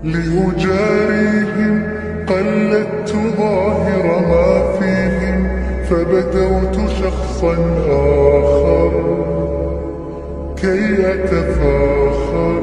لأجاريهم قلدت ظاهر ما فيهم فبدوت شخصا آخر كي أتفاخر.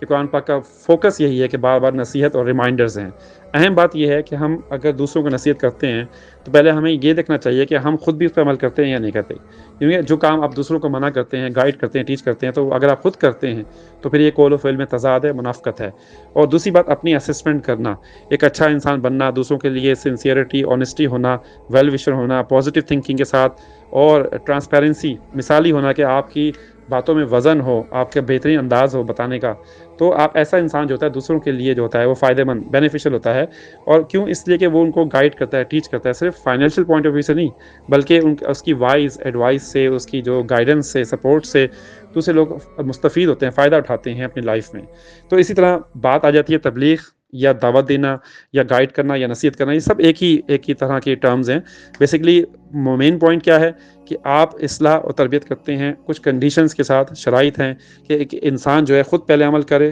کہ قرآن پاک کا فوکس یہی ہے کہ بار بار نصیحت اور ریمائنڈرز ہیں۔ اہم بات یہ ہے کہ ہم اگر دوسروں کو نصیحت کرتے ہیں تو پہلے ہمیں یہ دیکھنا چاہیے کہ ہم خود بھی اس پہ عمل کرتے ہیں یا نہیں کرتے، کیونکہ جو کام آپ دوسروں کو منع کرتے ہیں، گائیڈ کرتے ہیں، ٹیچ کرتے ہیں، تو اگر آپ خود کرتے ہیں تو پھر یہ قول و فعل میں تضاد ہے، منافقت ہے۔ اور دوسری بات، اپنی اسسمنٹ کرنا، ایک اچھا انسان بننا، دوسروں کے لیے سنسیئرٹی، آنیسٹی ہونا، ویل وشر ہونا، پازیٹیو تھنکنگ کے ساتھ، اور ٹرانسپیرنسی، مثالی ہونا کہ آپ کی باتوں میں وزن ہو، آپ کا بہترین انداز ہو بتانے کا، تو آپ ایسا انسان جو ہوتا ہے دوسروں کے لیے جو ہوتا ہے وہ فائدہ مند، بینیفیشل ہوتا ہے۔ اور کیوں؟ اس لیے کہ وہ ان کو گائیڈ کرتا ہے، ٹیچ کرتا ہے، صرف فائنینشیل پوائنٹ آف ویو سے نہیں، بلکہ اس کی وائز ایڈوائس سے، اس کی جو گائیڈنس سے، سپورٹ سے دوسرے لوگ مستفید ہوتے ہیں، فائدہ اٹھاتے ہیں اپنی لائف میں۔ تو اسی طرح بات آ جاتی ہے تبلیغ یا دعوت دینا یا گائیڈ کرنا یا نصیحت کرنا، یہ سب ایک ہی طرح کے ٹرمز ہیں۔ بیسکلی مین پوائنٹ کیا ہے کہ آپ اصلاح اور تربیت کرتے ہیں کچھ کنڈیشنز کے ساتھ، شرائط ہیں کہ ایک انسان جو ہے خود پہلے عمل کرے،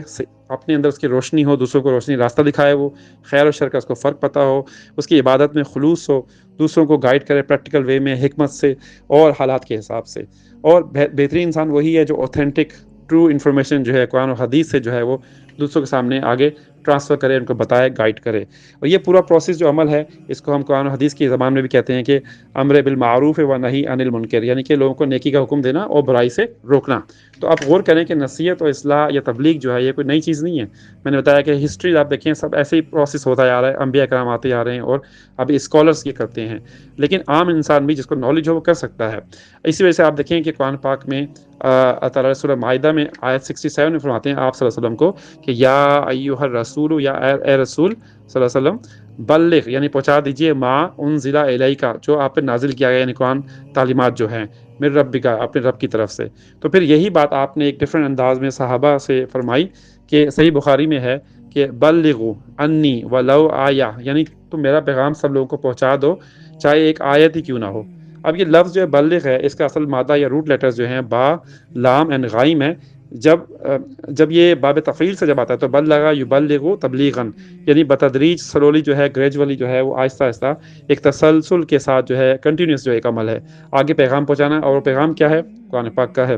اپنے اندر اس کی روشنی ہو، دوسروں کو روشنی راستہ دکھائے، وہ خیر و شر کا اس کو فرق پتہ ہو، اس کی عبادت میں خلوص ہو، دوسروں کو گائیڈ کرے پریکٹیکل وے میں، حکمت سے اور حالات کے حساب سے۔ اور بہترین انسان وہی ہے جو اوتھینٹک ٹرو انفارمیشن جو ہے قرآن و حدیث سے جو ہے وہ دوسروں کے سامنے آگے ٹرانسفر کرے، ان کو بتائے، گائیڈ کرے۔ اور یہ پورا پروسیس جو عمل ہے، اس کو ہم قرآن و حدیث کی زبان میں بھی کہتے ہیں کہ امر بالمعروف و نہی عن المنکر، یعنی کہ لوگوں کو نیکی کا حکم دینا اور برائی سے روکنا۔ تو آپ غور کریں کہ نصیحت اور اصلاح یا تبلیغ جو ہے یہ کوئی نئی چیز نہیں ہے۔ میں نے بتایا کہ ہسٹری آپ دیکھیں، سب ایسے ہی پروسیس ہوتا جا رہا ہے، انبیاء کرام آتے جا رہے ہیں اور ابھی اسکالرس یہ کرتے ہیں، لیکن عام انسان بھی جس کو نالج ہو وہ کر سکتا ہے۔ اسی وجہ سے آپ دیکھیں کہ قرآن پاک میں اللہ تعالیٰ سورہ مائدہ میں آیت 67 میں فرماتے ہیں آپ صلی اللہ علیہ وسلم کو کہ یا ایھا الرسول، یا اے رسول صلی اللہ علیہ وسلم، بلغ یعنی پہنچا دیجئے، ما انزل الیک جو آپ پہ نازل کیا گیا، یعنی قرآن تعلیمات جو ہیں، من ربک اپنے رب کی طرف سے۔ تو پھر یہی بات آپ نے ایک ڈفرینٹ انداز میں صحابہ سے فرمائی کہ صحیح بخاری میں ہے کہ بلغوا انی ولو آیہ، یعنی تم میرا پیغام سب لوگوں کو پہنچا دو چاہے ایک آیت ہی کیوں نہ ہو۔ اب یہ لفظ جو ہے بلغ ہے، اس کا اصل مادہ یا روٹ لیٹرز جو ہیں با، لام اینڈ غائم ہے۔ جب یہ باب تفعیل سے جب آتا ہے تو بلغ یبلغ تبلیغاً، یعنی بتدریج، سلولی جو ہے، گریجولی جو ہے، وہ آہستہ آہستہ ایک تسلسل کے ساتھ جو ہے، کنٹینیوس جو ایک عمل ہے، آگے پیغام پہنچانا۔ اور وہ پیغام کیا ہے؟ قرآن پاک کا ہے۔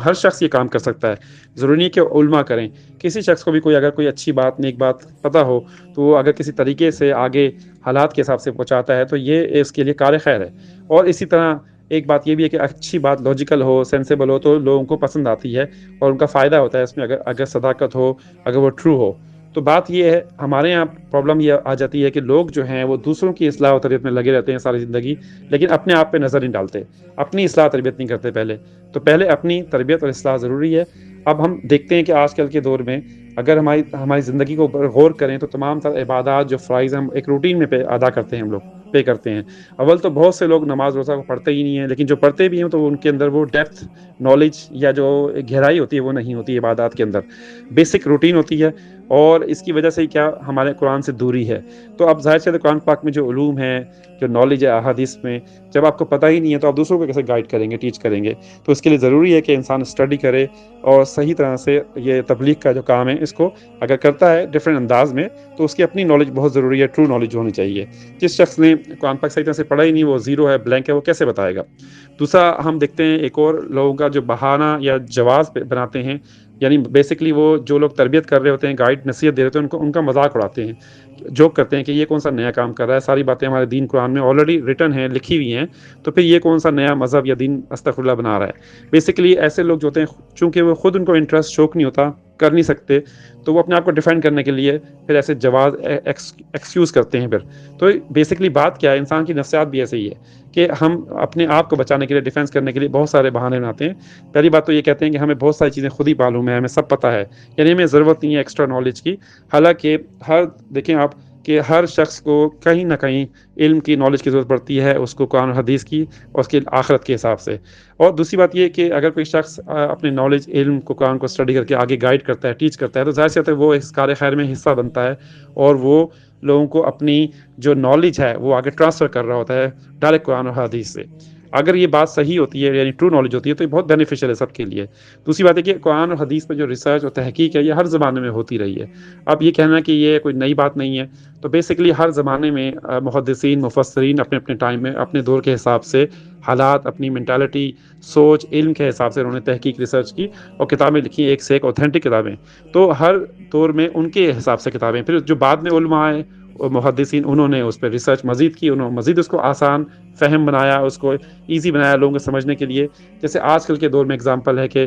ہر شخص یہ کام کر سکتا ہے، ضروری نہیں کہ علماء کریں۔ کسی شخص کو بھی اگر کوئی اچھی بات، نیک بات پتہ ہو تو وہ اگر کسی طریقے سے آگے حالات کے حساب سے پہنچاتا ہے تو یہ اس کے لیے کار خیر ہے۔ اور اسی طرح ایک بات یہ بھی ہے کہ اچھی بات لاجیکل ہو، سینسیبل ہو تو لوگوں کو پسند آتی ہے اور ان کا فائدہ ہوتا ہے اس میں، اگر صداقت ہو، اگر وہ ٹرو ہو۔ تو بات یہ ہے، ہمارے یہاں پرابلم یہ آ جاتی ہے کہ لوگ جو ہیں وہ دوسروں کی اصلاح و تربیت میں لگے رہتے ہیں ساری زندگی، لیکن اپنے آپ پہ نظر نہیں ڈالتے، اپنی اصلاح تربیت نہیں کرتے پہلے۔ تو پہلے اپنی تربیت اور اصلاح ضروری ہے۔ اب ہم دیکھتے ہیں کہ آج کل کے دور میں اگر ہماری زندگی کو غور کریں تو تمام تر عبادات جو فرائض ہم ایک روٹین میں ادا کرتے ہیں، ہم لوگ پے کرتے ہیں۔ اول تو بہت سے لوگ نماز روزہ کو پڑھتے ہی نہیں ہیں، لیکن جو پڑھتے بھی ہیں تو ان کے اندر وہ ڈیپتھ نالج یا جو گہرائی ہوتی ہے وہ نہیں ہوتی عبادات کے اندر، بیسک روٹین ہوتی ہے، اور اس کی وجہ سے کیا ہمارے قرآن سے دوری ہے۔ تو اب ظاہر سے قرآن پاک میں جو علوم ہیں، جو نالج ہے احادیث میں، جب آپ کو پتہ ہی نہیں ہے تو آپ دوسروں کو کیسے گائیڈ کریں گے، ٹیچ کریں گے؟ تو اس کے لیے ضروری ہے کہ انسان اسٹڈی کرے اور صحیح طرح سے یہ تبلیغ کا جو کام ہے اس کو اگر کرتا ہے ڈفرینٹ انداز میں تو اس کی اپنی نالج بہت ضروری ہے، ٹرو نالج ہونی چاہیے۔ جس شخص نے قرآن پاک صحیح طرح سے پڑھا ہی نہیں، وہ زیرو ہے، بلینک ہے، وہ کیسے بتائے گا؟ دوسرا ہم دیکھتے ہیں ایک اور لوگوں کا جو بہانہ یا جواز بناتے ہیں، یعنی بیسکلی وہ جو لوگ تربیت کر رہے ہوتے ہیں، گائیڈ نصیحت دے رہے ہوتے ہیں، ان کا مذاق اڑاتے ہیں، جوک کرتے ہیں کہ یہ کون سا نیا کام کر رہا ہے، ساری باتیں ہمارے دین قرآن میں آلریڈی ریٹن ہیں، لکھی ہوئی ہیں، تو پھر یہ کون سا نیا مذہب یا دین استغفر اللہ بنا رہا ہے؟ بیسکلی ایسے لوگ جو ہوتے ہیں، چونکہ وہ خود ان کو انٹرسٹ شوق نہیں ہوتا، کر نہیں سکتے، تو وہ اپنے آپ کو ڈیفینڈ کرنے کے لیے پھر ایسے جواز ایکسکیوز کرتے ہیں۔ پھر تو بیسکلی بات کیا ہے، انسان کی نفسیات بھی ایسے ہی ہے کہ ہم اپنے آپ کو بچانے کے لیے، ڈیفینس کرنے کے لیے بہت سارے بہانے بناتے ہیں۔ پہلی بات تو یہ کہتے ہیں کہ ہمیں بہت ساری چیزیں خود ہی معلوم ہے، ہمیں سب پتہ ہے، یعنی ہمیں ضرورت نہیں ہے ایکسٹرا نالج کی۔ حالانکہ دیکھیں آپ کہ ہر شخص کو کہیں نہ کہیں علم کی، نالج کی ضرورت پڑتی ہے، اس کو قرآن و حدیث کی اور اس کے آخرت کے حساب سے۔ اور دوسری بات یہ کہ اگر کوئی شخص اپنے نالج، علم کو، قرآن کو اسٹڈی کر کے آگے گائیڈ کرتا ہے، ٹیچ کرتا ہے، تو ظاہر سی بات ہے وہ اس کار خیر میں حصہ بنتا ہے اور وہ لوگوں کو اپنی جو نالج ہے وہ آگے ٹرانسفر کر رہا ہوتا ہے ڈائریکٹ قرآن و حدیث سے۔ اگر یہ بات صحیح ہوتی ہے یعنی ٹرو نالج ہوتی ہے تو یہ بہت بینیفیشیل ہے سب کے لیے۔ دوسری بات ہے کہ قرآن اور حدیث میں جو ریسرچ اور تحقیق ہے یہ ہر زمانے میں ہوتی رہی ہے۔ اب یہ کہنا کہ یہ کوئی نئی بات نہیں ہے، تو بیسیکلی ہر زمانے میں محدثین مفسرین اپنے اپنے ٹائم میں اپنے دور کے حساب سے حالات، اپنی مینٹالٹی، سوچ، علم کے حساب سے انہوں نے تحقیق ریسرچ کی اور کتابیں لکھی، ایک سے ایک اوتھینٹک کتابیں۔ تو ہر دور میں ان کے حساب سے کتابیں، پھر جو بعد میں علماء آئے اور محدثین انہوں نے اس پہ ریسرچ مزید کی، انہوں نے مزید اس کو آسان فہم بنایا، اس کو ایزی بنایا لوگوں کو سمجھنے کے لیے۔ جیسے آج کل کے دور میں اگزامپل ہے کہ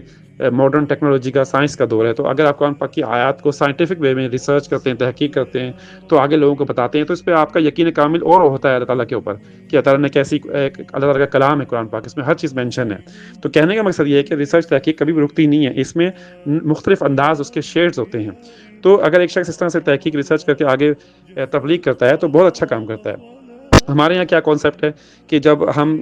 ماڈرن ٹیکنالوجی کا، سائنس کا دور ہے، تو اگر آپ قرآن پاک کی آیات کو سائنٹیفک وے میں ریسرچ کرتے ہیں، تحقیق کرتے ہیں، تو آگے لوگوں کو بتاتے ہیں، تو اس پہ آپ کا یقین کامل اور ہوتا ہے اللہ تعالیٰ کے اوپر کہ اللہ تعالیٰ نے کیسی، اللہ تعالیٰ کا کلام ہے قرآن پاک، اس میں ہر چیز مینشن ہے۔ تو کہنے کا مقصد یہ ہے کہ ریسرچ تحقیق کبھی بھی رکتی نہیں ہے، اس میں مختلف انداز اس کے شیڈز ہوتے ہیں۔ تو اگر ایک شخص اس طرح سے تحقیق ریسرچ کر کے آگے تبلیغ کرتا ہے تو بہت اچھا کام کرتا ہے۔ ہمارے یہاں کیا کانسیپٹ ہے کہ جب ہم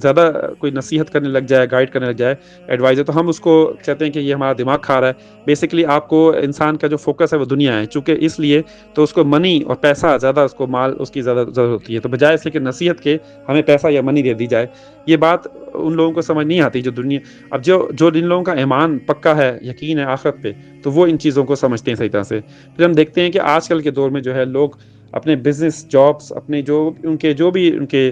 زیادہ کوئی نصیحت کرنے لگ جائے، گائیڈ کرنے لگ جائے ایڈوائزر، تو ہم اس کو کہتے ہیں کہ یہ ہمارا دماغ کھا رہا ہے۔ بیسیکلی آپ کو، انسان کا جو فوکس ہے وہ دنیا ہے، چونکہ اس لیے تو اس کو منی اور پیسہ زیادہ، اس کو مال، اس کی زیادہ ضرورت ہوتی ہے، تو بجائے اس لیے کہ نصیحت کے ہمیں پیسہ یا منی دے دی جائے۔ یہ بات ان لوگوں کو سمجھ نہیں آتی جو دنیا، اب جو جن لوگوں کا ایمان پکا ہے، یقین ہے آخرت پہ، تو وہ ان چیزوں کو سمجھتے ہیں صحیح طرح سے۔ پھر ہم دیکھتے ہیں کہ آج کل کے دور میں جو ہے لوگ اپنے بزنس، جابس، اپنے جو بھی ان کے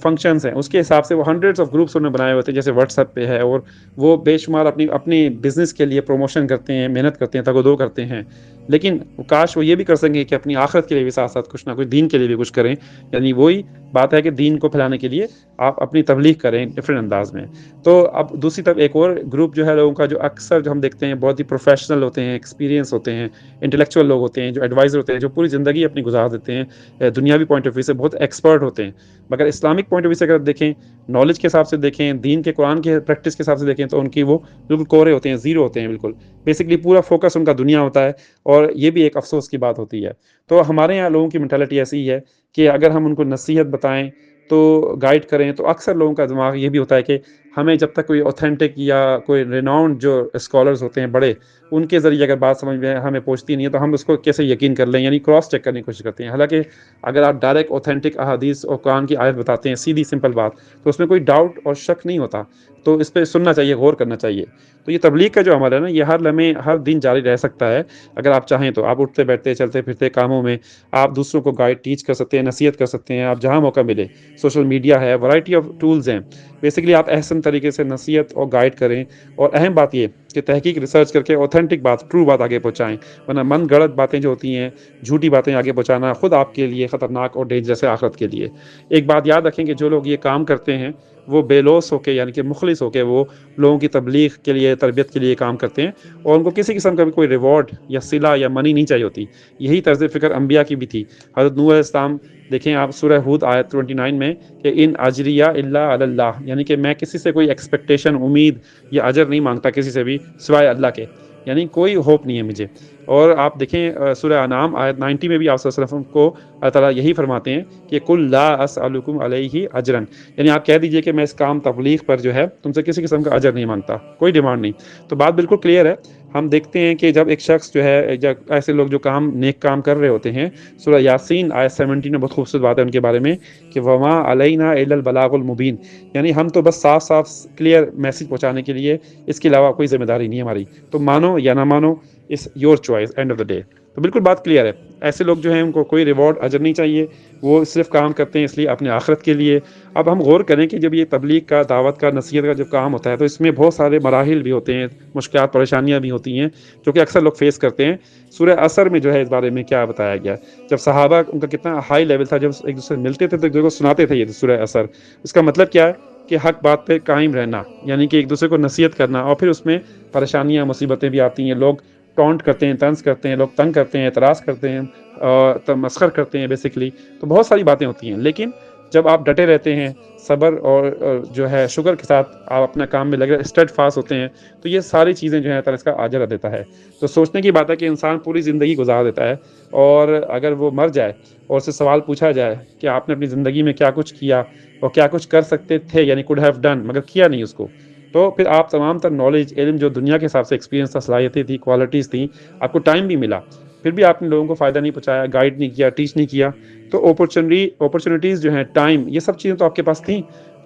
فنکشنز ہیں، اس کے حساب سے وہ ہنڈریڈس آف گروپس انہوں نے بنائے ہوتے ہیں، جیسے واٹس ایپ پہ ہے، اور وہ بے شمار اپنی بزنس کے لیے پروموشن کرتے ہیں، محنت کرتے ہیں، تگ و دو کرتے ہیں۔ لیکن کاش وہ یہ بھی کر سکیں کہ اپنی آخرت کے لیے بھی ساتھ ساتھ کچھ نہ کچھ دین کے لیے بھی کچھ کریں، یعنی وہی بات ہے کہ دین کو پھیلانے کے لیے آپ اپنی تبلیغ کریں ڈفرینٹ انداز میں۔ تو اب دوسری طرف ایک اور گروپ جو ہے لوگوں کا، جو اکثر جو ہم دیکھتے ہیں بہت ہی پروفیشنل ہوتے ہیں، ایکسپیرینس ہوتے ہیں، انٹلیکچوئل لوگ ہوتے ہیں، جو ایڈوائزر ہوتے ہیں، جو پوری زندگی اپنی گزار دیتے ہیں، دنیاوی پوائنٹ آف ویو سے بہت ایکسپرٹ ہوتے ہیں، مگر اسلامک پوائنٹ آف ویو سے اگر دیکھیں، نالج کے حساب سے دیکھیں، دین کے، قرآن کے پریکٹس کے حساب سے دیکھیں، تو ان کی وہ بالکل کورے ہوتے ہیں، زیرو ہوتے ہیں بالکل۔ بیسکلی پورا فوکس ان کا دنیا ہوتا ہے، اور یہ بھی ایک افسوس کی بات ہوتی ہے۔ تو ہمارے یہاں لوگوں کی مینٹالٹی ایسی ہی ہے کہ اگر ہم ان کو نصیحت بتائیں تو گائیڈ کریں، تو اکثر لوگوں کا دماغ یہ بھی ہوتا ہے کہ ہمیں جب تک کوئی اوتھینٹک یا کوئی ریناؤنڈ جو اسکالرز ہوتے ہیں بڑے، ان کے ذریعے اگر بات سمجھ میں ہمیں پہنچتی نہیں ہے تو ہم اس کو کیسے یقین کر لیں، یعنی کراس چیک کرنے کی کوشش کرتے ہیں۔ حالانکہ اگر آپ ڈائریکٹ اوتھینٹک احادیث اور قرآن کی آیت بتاتے ہیں، سیدھی سمپل بات، تو اس میں کوئی ڈاؤٹ اور شک نہیں ہوتا، تو اس پہ سننا چاہیے، غور کرنا چاہیے۔ تو یہ تبلیغ کا جو عمل ہے نا، یہ ہر لمحے، ہر دن جاری رہ سکتا ہے اگر آپ چاہیں تو۔ آپ اٹھتے بیٹھتے، چلتے پھرتے کاموں میں آپ دوسروں کو گائیڈ، ٹیچ کر سکتے ہیں، نصیحت کر سکتے ہیں، آپ جہاں موقع ملے۔ سوشل میڈیا ہے، ورائٹی آف ٹولز ہیں، بیسکلی آپ احسن طریقے سے نصیحت اور گائیڈ کریں، اور اہم بات یہ کہ تحقیق ریسرچ کر کے اوتھینٹک بات، ٹرو بات آگے پہنچائیں، ورنہ من گڑت باتیں جو ہوتی ہیں، جھوٹی باتیں آگے پہنچانا خود آپ کے لیے خطرناک اور ڈینجرس ہے آخرت کے لیے۔ ایک بات یاد رکھیں کہ جو لوگ یہ کام کرتے ہیں وہ بے لوث ہو کے، یعنی کہ مخلص ہو کے، وہ لوگوں کی تبلیغ کے لیے، تربیت کے لیے کام کرتے ہیں، اور ان کو کسی قسم کا بھی کوئی ریوارڈ یا صلہ یا منی نہیں چاہیے ہوتی۔ یہی طرز فکر انبیاء کی بھی تھی۔ حضرت نوح علیہ السلام دیکھیں آپ سورہ ہود آیت 29 میں کہ ان اجریہ الا علی اللہ، یعنی کہ میں کسی سے کوئی ایکسپیکٹیشن، امید یا اجر نہیں مانگتا کسی سے بھی سوائے اللہ کے، یعنی کوئی ہوپ نہیں ہے مجھے۔ اور آپ دیکھیں سورہ انعام آیت 90 میں بھی آپ صلی اللہ علیہ وسلم کو اللہ تعالیٰ یہی فرماتے ہیں کہ قل لا اسألکم علیہ اجرا، یعنی آپ کہہ دیجئے کہ میں اس کام تبلیغ پر جو ہے تم سے کسی قسم کا اجر نہیں مانگتا، کوئی ڈیمانڈ نہیں۔ تو بات بالکل کلیئر ہے۔ ہم دیکھتے ہیں کہ جب ایک شخص جو ہے، جب ایسے لوگ جو کام، نیک کام کر رہے ہوتے ہیں، سورہ یاسین آیت 17 میں بہت خوبصورت بات ہے ان کے بارے میں کہ وما علینا الا البلاغ المبین، یعنی ہم تو بس صاف صاف کلیئر میسج پہنچانے کے لیے، اس کے علاوہ کوئی ذمہ داری نہیں ہے ہماری، تو مانو یا نہ مانو، اس your choice, end of the day. تو بالکل بات کلیئر ہے۔ ایسے لوگ جو ہیں ان کو کوئی ریوارڈ، اجر نہیں چاہیے، وہ صرف کام کرتے ہیں اس لیے اپنے آخرت کے لیے۔ اب ہم غور کریں کہ جب یہ تبلیغ کا، دعوت کا، نصیحت کا جب کام ہوتا ہے تو اس میں بہت سارے مراحل بھی ہوتے ہیں، مشکلات، پریشانیاں بھی ہوتی ہیں جو کہ اکثر لوگ فیس کرتے ہیں۔ سورہ عصر میں جو ہے اس بارے میں کیا بتایا گیا، جب صحابہ، ان کا کتنا ہائی لیول تھا، جب ایک دوسرے سے ملتے تھے تو ایک دوسرے کو سناتے تھے یہ سورہ عصر۔ اس کا مطلب کیا ہے کہ حق بات پہ قائم رہنا، یعنی کہ ایک دوسرے کو نصیحت کرنا، اور پھر اس میں پریشانیاں، مصیبتیں بھی آتی ہیں، لوگ ٹونٹ کرتے ہیں، طنز کرتے ہیں، لوگ تنگ کرتے ہیں، اعتراض کرتے ہیں، تمسخر کرتے ہیں بیسکلی، تو بہت ساری باتیں ہوتی ہیں۔ لیکن جب آپ ڈٹے رہتے ہیں، صبر اور جو ہے شکر کے ساتھ آپ اپنا کام میں لگے، اسٹیڈ فاسٹ ہوتے ہیں، تو یہ ساری چیزیں جو ہے اللہ اس کا اجر دیتا ہے۔ تو سوچنے کی بات ہے کہ انسان پوری زندگی گزار دیتا ہے، اور اگر وہ مر جائے اور اس سے سوال پوچھا جائے کہ آپ نے اپنی زندگی میں کیا کچھ کیا اور کیا کچھ کر سکتے تھے، یعنی could have done، مگر کیا نہیں اس کو، تو پھر آپ تمام تر نالج، علم جو دنیا کے حساب سے ایکسپیرینس تھا، صلاحیتیں تھیں، کوالٹیز تھیں، آپ کو ٹائم بھی ملا، پھر بھی آپ نے لوگوں کو فائدہ نہیں پہنچایا، گائیڈ نہیں کیا، ٹیچ نہیں کیا، تو اپرچونیٹیز جو ہیں، ٹائم، یہ سب چیزیں تو آپ کے پاس تھیں،